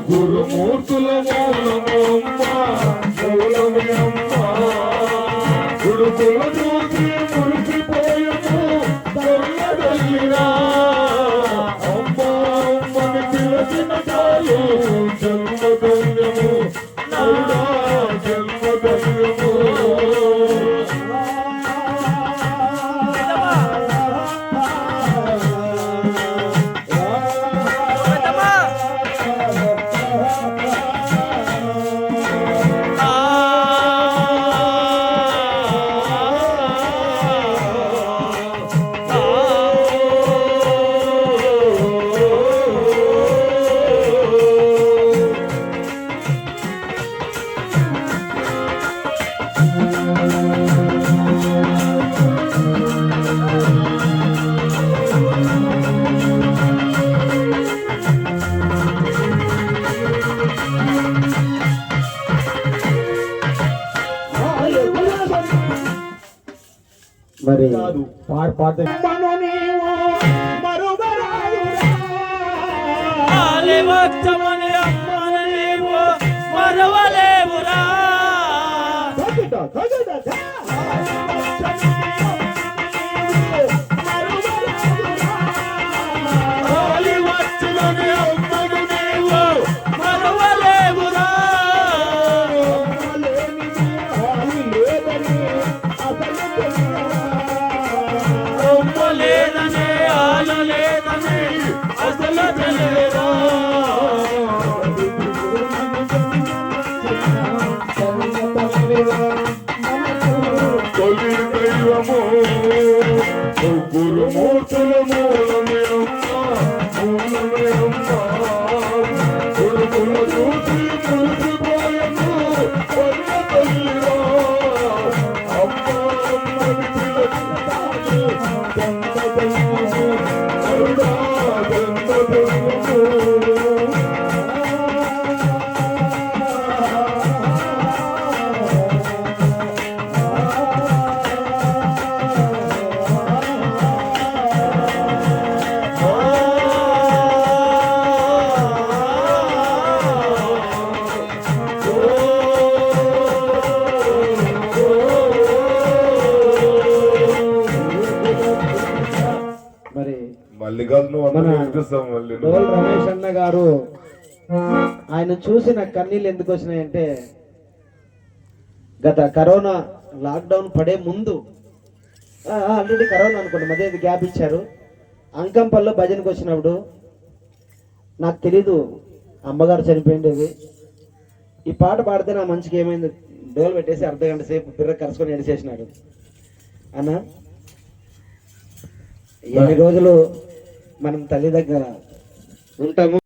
గురుమూర్తుల గురుకుల చూసి మురిసిపోయము తొల్లదల్లిరా అమ్మ అమ్మని పిలచిన చాలు జన్మధన్యము నరుడా జన్మధన్యము మరి పాట మరవలేవురా గురుమూర్తుల మూలమే మూలమే కొడుకుల చూసి మురిసిపోయము కొన్న తల్లిరా అమ్మ అమ్మని పిలచిన తాను జన్మధన్యము నరుడా జన్మధన్యము రమేష్ అన్న గారు ఆయన చూసిన కన్నీళ్ళు ఎందుకు వచ్చినాయంటే గత కరోనా లాక్డౌన్ పడే ముందు ఆల్రెడీ కరోనా అనుకోండి మధ్య గ్యాప్ ఇచ్చారు. అంకంపల్లో భజనకు వచ్చినప్పుడు నాకు తెలీదు అమ్మగారు చనిపోయిండేది. ఈ పాట పాడితే నా మంచికి ఏమైంది డోలు పెట్టేసి అర్ధగంట సేపు పిర్ర కరుచుకొని ఎడిసేసినాడు. అన్న ఎన్ని రోజులు మనం తల్లి దగ్గర ఉంటాము.